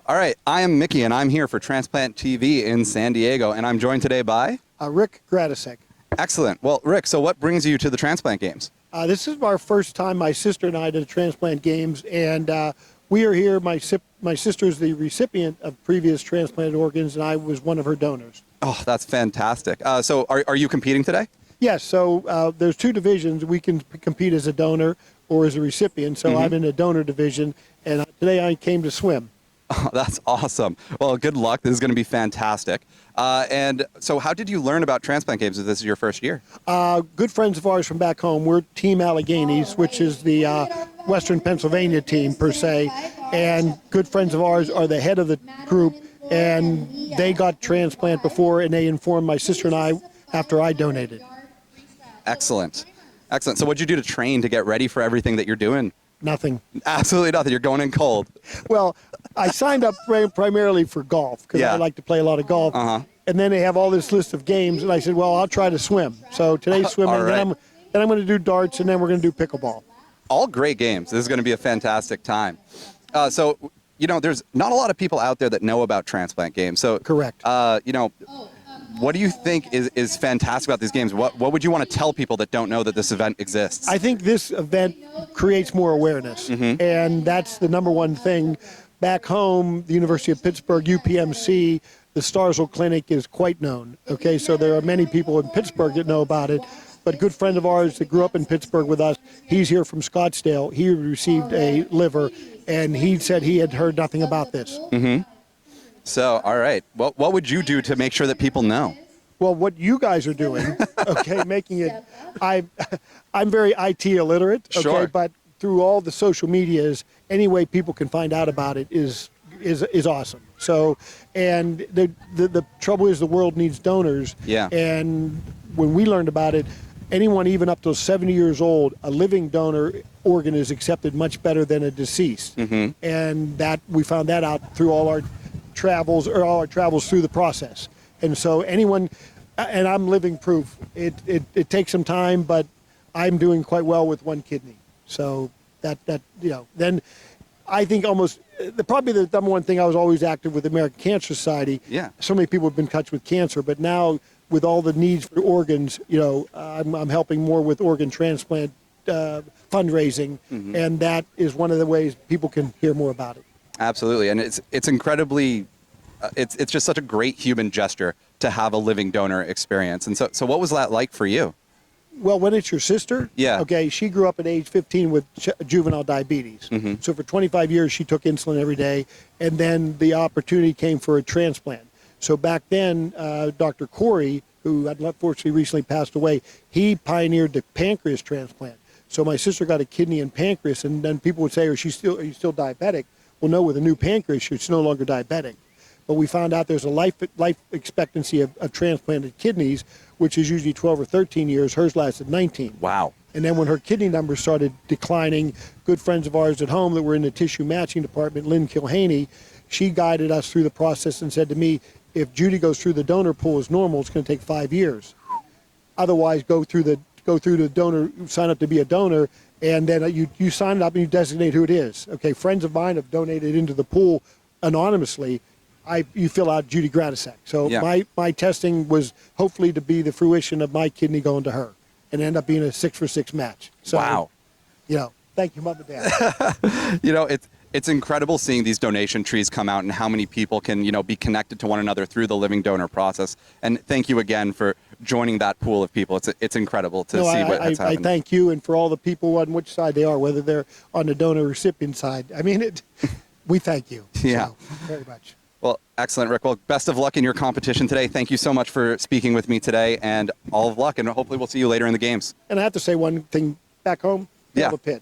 All right, I am Mickey, and I'm here for Transplant TV in San Diego, and I'm joined today by? Rick Gradisek. Excellent. Well, Rick, so what brings you to the Transplant Games? This is our first time, my sister and I, did the Transplant Games, and we are here. My sister is the recipient of previous transplanted organs, and I was one of her donors. Oh, that's fantastic. So are you competing today? Yes, so there's two divisions. We can compete as a donor or as a recipient, so I'm in the donor division, and today I came to swim. Oh, that's awesome. Well, good luck. This is going to be fantastic. And so how did you learn about Transplant Games if this is your first year? Good friends of ours from back home. We're Team Alleghenies, which is the Western Pennsylvania team, per se. And good friends of ours are the head of the group, and they got transplant before, and they informed my sister and I after I donated. Excellent. Excellent. So what did you do to train to get ready for everything that you're doing? Nothing. Absolutely nothing. You're going in cold. Well, I signed up primarily for golf because I like to play a lot of golf. And then they have all this list of games, and I said, well, I'll try to swim. So today's swimming, right. then I'm going to do darts, and then we're going to do pickleball. All great games. This is going to be a fantastic time. So, you know, there's not a lot of people out there that know about Transplant Games. So, correct. You know, what do you think is fantastic about these games? What would you want to tell people that don't know that this event exists? I think this event creates more awareness, and that's the number one thing. Back home, the University of Pittsburgh, UPMC, the Starzl Clinic is quite known. Okay, so there are many people in Pittsburgh that know about it, but a good friend of ours that grew up in Pittsburgh with us, he's here from Scottsdale. He received a liver, and he said he had heard nothing about this. So, all right. Well, what would you do to make sure that people know? Well, what you guys are doing, okay, making it, I'm very IT illiterate, okay, Sure. but through all the social medias, any way people can find out about it is awesome. So, and the trouble is the world needs donors. Yeah. And when we learned about it, anyone even up to 70 years old, a living donor organ is accepted much better than a deceased. And that we found that out through all our travels through the process. And so anyone, and I'm living proof. It takes some time, but I'm doing quite well with one kidney. So that you know, then I think almost probably the number one thing, I was always active with the American Cancer Society. Yeah. So many people have been in touch with cancer, but now with all the needs for organs, you know, I'm helping more with organ transplant fundraising, and that is one of the ways people can hear more about it. Absolutely, and it's incredibly, it's just such a great human gesture to have a living donor experience. And so what was that like for you? Well, when it's your sister, Yeah. okay, she grew up at age 15 with juvenile diabetes. So for 25 years, she took insulin every day, and then the opportunity came for a transplant. So back then, Dr. Corey, who unfortunately recently passed away, he pioneered the pancreas transplant. So my sister got a kidney and pancreas, and then people would say, are you still diabetic? Well, no, with a new pancreas, she's no longer diabetic. But we found out there's a life expectancy of transplanted kidneys, which is usually 12 or 13 years. Hers lasted 19. Wow. And then when her kidney numbers started declining, good friends of ours at home that were in the tissue matching department, Lynn Kilhaney, she guided us through the process and said to me, if Judy goes through the donor pool as normal, it's going to take 5 years. Otherwise, go through the donor, sign up to be a donor, and then you sign it up and you designate who it is. Okay, friends of mine have donated into the pool anonymously. You fill out Judy Gradisek. So Yeah. my testing was hopefully to be the fruition of my kidney going to her, and end up being a 6-for-6 match. So, Wow. You know, thank you, Mom and Dad. You know, it's incredible seeing these donation trees come out and how many people can, you know, be connected to one another through the living donor process. And thank you again for joining that pool of people. It's incredible to see what's happening. I thank you, and for all the people on which side they are, whether they're on the donor recipient side. I mean, we thank you. Yeah. So, very much. Well, excellent, Rick. Well, best of luck in your competition today. Thank you so much for speaking with me today, and all of luck, and hopefully we'll see you later in the games. And I have to say one thing back home, we have a pit.